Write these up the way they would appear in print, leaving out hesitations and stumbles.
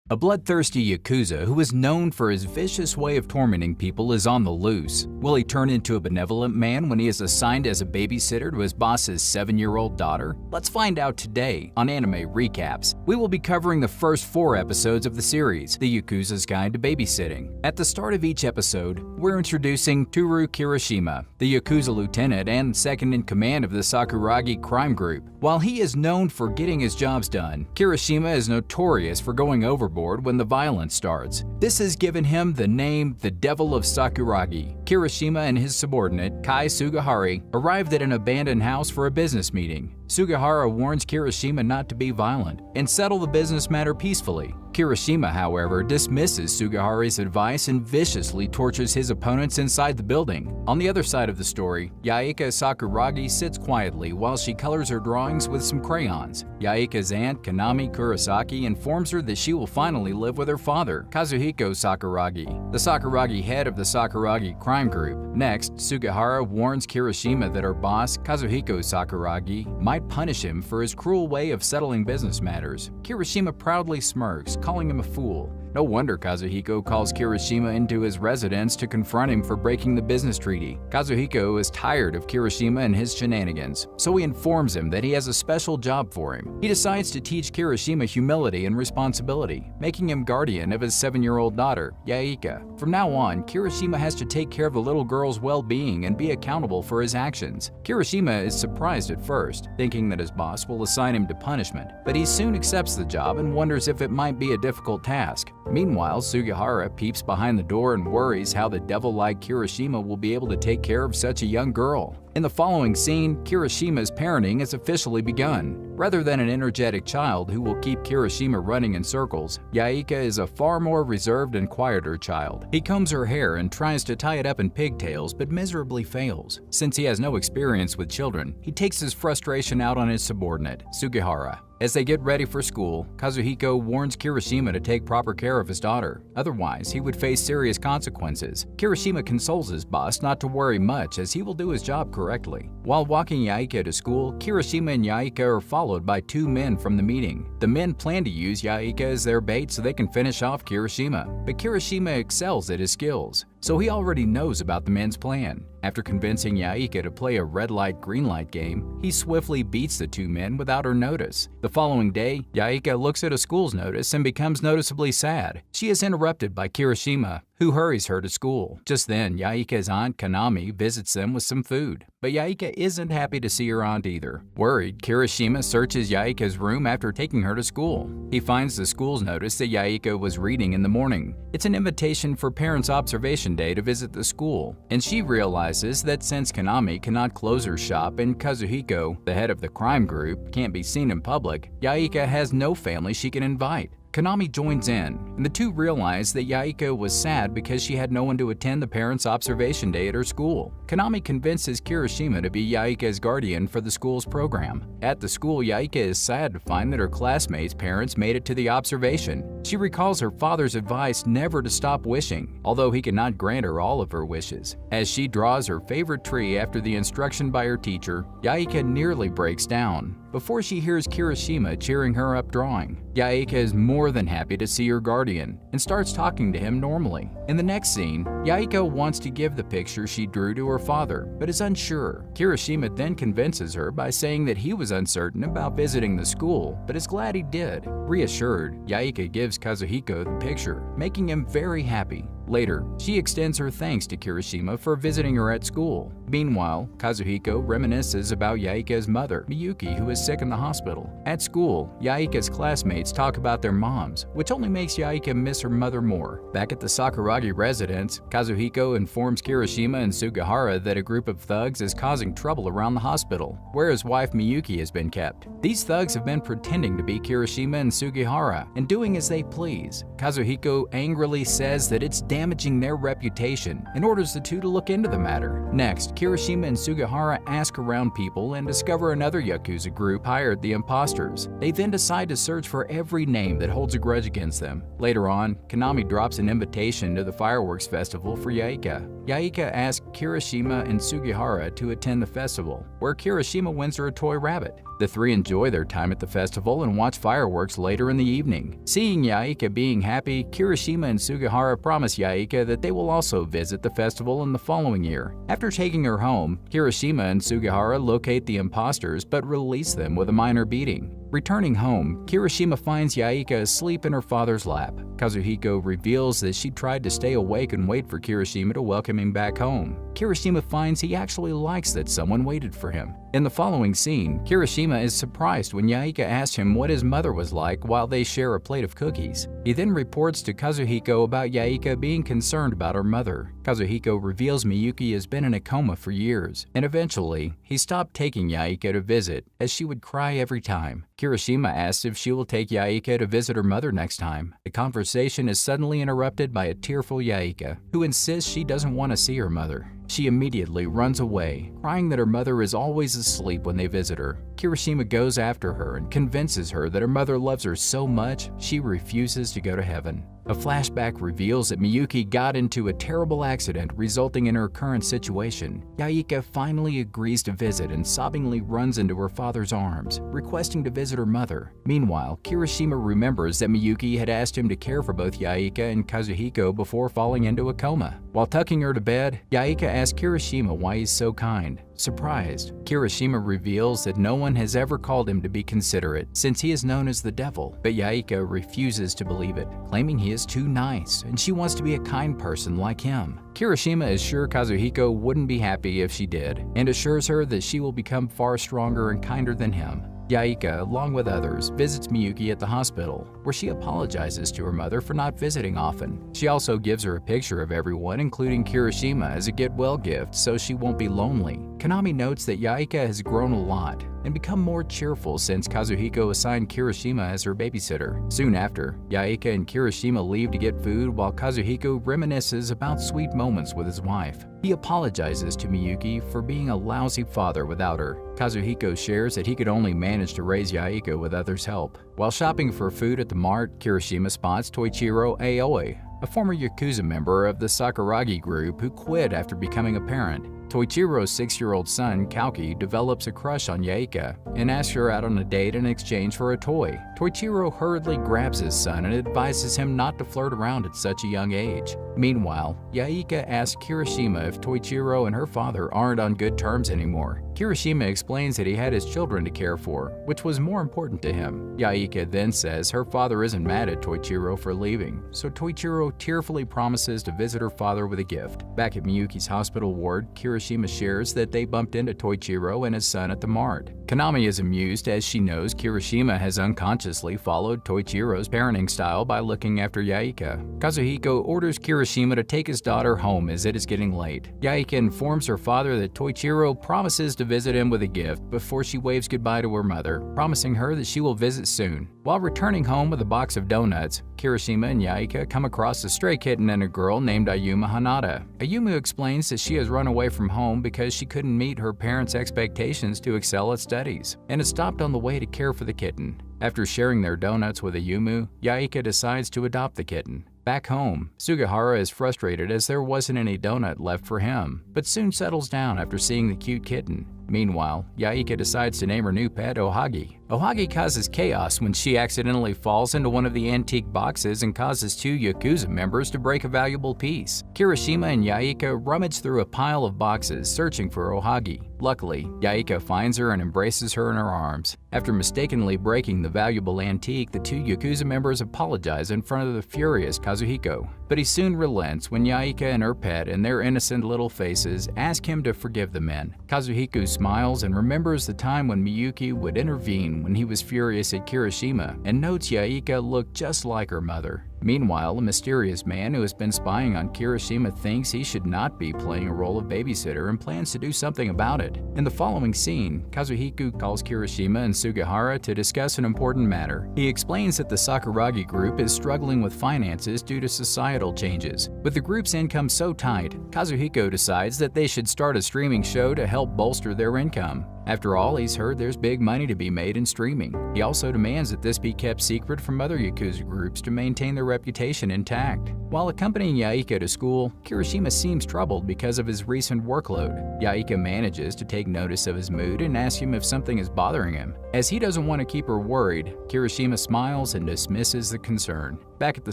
A bloodthirsty Yakuza who is known for his vicious way of tormenting people is on the loose. Will he turn into a benevolent man when he is assigned as a babysitter to his boss's 7-year-old daughter? Let's find out today on Anime Recaps. We will be covering the first 4 episodes of the series, The Yakuza's Guide to Babysitting. At the start of each episode, we're introducing Toru Kirishima, the Yakuza lieutenant and second-in-command of the Sakuragi crime group. While he is known for getting his jobs done, Kirishima is notorious for going overboard when the violence starts. This has given him the name the Devil of Sakuragi. Kirishima and his subordinate, Kai Sugihara, arrived at an abandoned house for a business meeting. Sugihara warns Kirishima not to be violent and settle the business matter peacefully. Kirishima, however, dismisses Sugihara's advice and viciously tortures his opponents inside the building. On the other side of the story, Yaika Sakuragi sits quietly while she colors her drawings with some crayons. Yaika's aunt, Kanami Kurosaki, informs her that she will finally live with her father, Kazuhiko Sakuragi, the Sakuragi head of the Sakuragi crime group. Next, Sugihara warns Kirishima that her boss, Kazuhiko Sakuragi, might punish him for his cruel way of settling business matters. Kirishima proudly smirks, calling him a fool. No wonder Kazuhiko calls Kirishima into his residence to confront him for breaking the business treaty. Kazuhiko is tired of Kirishima and his shenanigans, so he informs him that he has a special job for him. He decides to teach Kirishima humility and responsibility, making him guardian of his 7-year-old daughter, Yaika. From now on, Kirishima has to take care of the little girl's well-being and be accountable for his actions. Kirishima is surprised at first, thinking that his boss will assign him to punishment, but he soon accepts the job and wonders if it might be a difficult task. Meanwhile, Sugihara peeps behind the door and worries how the devil-like Kirishima will be able to take care of such a young girl. In the following scene, Kirishima's parenting has officially begun. Rather than an energetic child who will keep Kirishima running in circles, Yaika is a far more reserved and quieter child. He combs her hair and tries to tie it up in pigtails but miserably fails. Since he has no experience with children, he takes his frustration out on his subordinate, Sugihara. As they get ready for school, Kazuhiko warns Kirishima to take proper care of his daughter, otherwise he would face serious consequences. Kirishima consoles his boss not to worry much as he will do his job correctly. While walking Yaika to school, Kirishima and Yaika are followed by 2 men from the meeting. The men plan to use Yaika as their bait so they can finish off Kirishima, but Kirishima excels at his skills, so he already knows about the men's plan. After convincing Yaika to play a red light, green light game, he swiftly beats the 2 men without her notice. The following day, Yaika looks at a school's notice and becomes noticeably sad. She is interrupted by Kirishima, who hurries her to school. Just then, Yaika's aunt Kanami visits them with some food, but Yaika isn't happy to see her aunt either. Worried, Kirishima searches Yaika's room after taking her to school. He finds the school's notice that Yaika was reading in the morning. It's an invitation for Parents' Observation Day to visit the school, and she realizes that since Kanami cannot close her shop and Kazuhiko, the head of the crime group, can't be seen in public, Yaika has no family she can invite. Kanami joins in, and the 2 realize that Yaika was sad because she had no one to attend the Parents' Observation Day at her school. Kanami convinces Kirishima to be Yaika's guardian for the school's program. At the school, Yaika is sad to find that her classmates' parents made it to the observation. She recalls her father's advice never to stop wishing, although he cannot grant her all of her wishes. As she draws her favorite tree after the instruction by her teacher, Yaika nearly breaks down before she hears Kirishima cheering her up drawing. Yaika is more than happy to see her guardian and starts talking to him normally. In the next scene, Yaika wants to give the picture she drew to her father, but is unsure. Kirishima then convinces her by saying that he was uncertain about visiting the school, but is glad he did. Reassured, Yaika gives Kazuhiko the picture, making him very happy. Later, she extends her thanks to Kirishima for visiting her at school. Meanwhile, Kazuhiko reminisces about Yaika's mother, Miyuki, who is sick in the hospital. At school, Yaika's classmates talk about their moms, which only makes Yaika miss her mother more. Back at the Sakuragi residence, Kazuhiko informs Kirishima and Sugihara that a group of thugs is causing trouble around the hospital, where his wife Miyuki has been kept. These thugs have been pretending to be Kirishima and Sugihara and doing as they please. Kazuhiko angrily says that it's dangerous damaging their reputation and orders the two to look into the matter. Next, Kirishima and Sugihara ask around people and discover another Yakuza group hired the imposters. They then decide to search for every name that holds a grudge against them. Later on, Konami drops an invitation to the fireworks festival for Yaika. Yaika asks Kirishima and Sugihara to attend the festival, where Kirishima wins her a toy rabbit. The three enjoy their time at the festival and watch fireworks later in the evening. Seeing Yaika being happy, Kirishima and Sugihara promise Yaika that they will also visit the festival in the following year. After taking her home, Kirishima and Sugihara locate the imposters but release them with a minor beating. Returning home, Kirishima finds Yaika asleep in her father's lap. Kazuhiko reveals that she tried to stay awake and wait for Kirishima to welcome him back home. Kirishima finds he actually likes that someone waited for him. In the following scene, Kirishima is surprised when Yaika asks him what his mother was like while they share a plate of cookies. He then reports to Kazuhiko about Yaika being concerned about her mother. Kazuhiko reveals Miyuki has been in a coma for years, and eventually, he stopped taking Yaika to visit, as she would cry every time. Kirishima asks if she will take Yaika to visit her mother next time. The conversation is suddenly interrupted by a tearful Yaika, who insists she doesn't want to see her mother. She immediately runs away, crying that her mother is always asleep when they visit her. Kirishima goes after her and convinces her that her mother loves her so much she refuses to go to heaven. A flashback reveals that Miyuki got into a terrible accident resulting in her current situation. Yaika finally agrees to visit and sobbingly runs into her father's arms, requesting to visit her mother. Meanwhile, Kirishima remembers that Miyuki had asked him to care for both Yaika and Kazuhiko before falling into a coma. While tucking her to bed, Yaika asks Kirishima why he's so kind. Surprised, Kirishima reveals that no one has ever called him to be considerate since he is known as the devil, but Yaika refuses to believe it, claiming he is too nice and she wants to be a kind person like him. Kirishima is sure Kazuhiko wouldn't be happy if she did, and assures her that she will become far stronger and kinder than him. Yaika, along with others, visits Miyuki at the hospital, where she apologizes to her mother for not visiting often. She also gives her a picture of everyone, including Kirishima, as a get-well gift so she won't be lonely. Konami notes that Yaika has grown a lot and become more cheerful since Kazuhiko assigned Kirishima as her babysitter. Soon after, Yaika and Kirishima leave to get food while Kazuhiko reminisces about sweet moments with his wife. He apologizes to Miyuki for being a lousy father without her. Kazuhiko shares that he could only manage to raise Yaika with others' help. While shopping for food at the mart, Kirishima spots Toichiro Aoi, a former Yakuza member of the Sakuragi group who quit after becoming a parent. Toichiro's 6-year-old son, Kauki, develops a crush on Yaika and asks her out on a date in exchange for a toy. Toichiro hurriedly grabs his son and advises him not to flirt around at such a young age. Meanwhile, Yaika asks Kirishima if Toichiro and her father aren't on good terms anymore. Kirishima explains that he had his children to care for, which was more important to him. Yaika then says her father isn't mad at Toichiro for leaving, so Toichiro tearfully promises to visit her father with a gift. Back at Miyuki's hospital ward, Kirishima shares that they bumped into Toichiro and his son at the mart. Konami is amused as she knows Kirishima has unconsciously followed Toichiro's parenting style by looking after Yaika. Kazuhiko orders Kirishima to take his daughter home as it is getting late. Yaika informs her father that Toichiro promises to visit him with a gift before she waves goodbye to her mother, promising her that she will visit soon. While returning home with a box of donuts, Kirishima and Yaika come across a stray kitten and a girl named Ayuma Hanada. Ayuma explains that she has run away from home because she couldn't meet her parents' expectations to excel at studies, and had stopped on the way to care for the kitten. After sharing their donuts with Ayumu, Yaika decides to adopt the kitten. Back home, Sugihara is frustrated as there wasn't any donut left for him, but soon settles down after seeing the cute kitten. Meanwhile, Yaika decides to name her new pet Ohagi. Ohagi causes chaos when she accidentally falls into one of the antique boxes and causes 2 Yakuza members to break a valuable piece. Kirishima and Yaika rummage through a pile of boxes searching for Ohagi. Luckily, Yaika finds her and embraces her in her arms. After mistakenly breaking the valuable antique, the 2 Yakuza members apologize in front of the furious Kazuhiko. But he soon relents when Yaika and her pet and their innocent little faces ask him to forgive the men. Kazuhiko smiles and remembers the time when Miyuki would intervene when he was furious at Kirishima and notes Yaika looked just like her mother. Meanwhile, a mysterious man who has been spying on Kirishima thinks he should not be playing a role of babysitter and plans to do something about it. In the following scene, Kazuhiko calls Kirishima and Sugihara to discuss an important matter. He explains that the Sakuragi group is struggling with finances due to societal changes. With the group's income so tight, Kazuhiko decides that they should start a streaming show to help bolster their income. After all, he's heard there's big money to be made in streaming. He also demands that this be kept secret from other Yakuza groups to maintain their reputation intact. While accompanying Yaika to school, Kirishima seems troubled because of his recent workload. Yaika manages to take notice of his mood and asks him if something is bothering him. As he doesn't want to keep her worried, Kirishima smiles and dismisses the concern. Back at the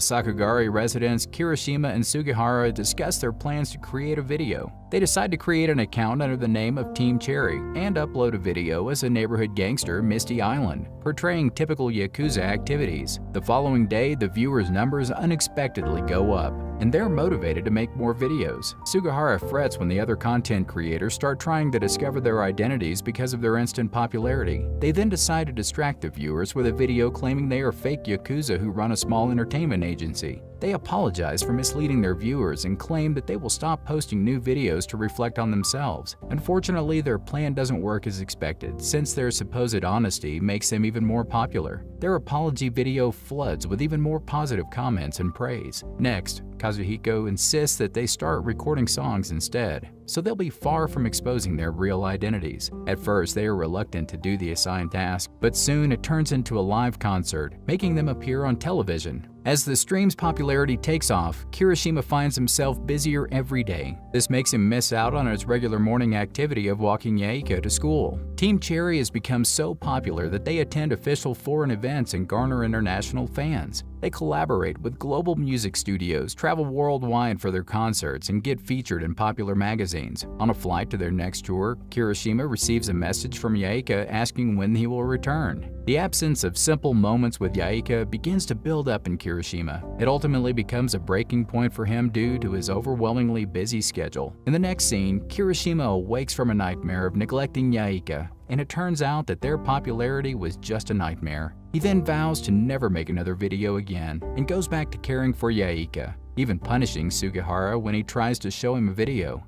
Sakugari residence, Kirishima and Sugihara discuss their plans to create a video. They decide to create an account under the name of Team Cherry and upload a video as a neighborhood gangster, Misty Island, portraying typical Yakuza activities. The following day, the viewers' numbers unexpectedly go up, and they're motivated to make more videos. Sugihara frets when the other content creators start trying to discover their identities because of their instant popularity. They then decide to distract the viewers with a video claiming they are fake Yakuza who run a small entertainment agency. They apologize for misleading their viewers and claim that they will stop posting new videos to reflect on themselves. Unfortunately, their plan doesn't work as expected, since their supposed honesty makes them even more popular. Their apology video floods with even more positive comments and praise. Next, Kazuhiko insists that they start recording songs instead, so they'll be far from exposing their real identities. At first, they are reluctant to do the assigned task, but soon it turns into a live concert, making them appear on television. As the stream's popularity takes off, Kirishima finds himself busier every day. This makes him miss out on his regular morning activity of walking Yaika to school. Team Cherry has become so popular that they attend official foreign events and garner international fans. They collaborate with global music studios, travel worldwide for their concerts, and get featured in popular magazines. On a flight to their next tour, Kirishima receives a message from Yaika asking when he will return. The absence of simple moments with Yaika begins to build up in Kirishima. It ultimately becomes a breaking point for him due to his overwhelmingly busy schedule. In the next scene, Kirishima awakes from a nightmare of neglecting Yaika, and it turns out that their popularity was just a nightmare. He then vows to never make another video again and goes back to caring for Yaika, even punishing Sugihara when he tries to show him a video.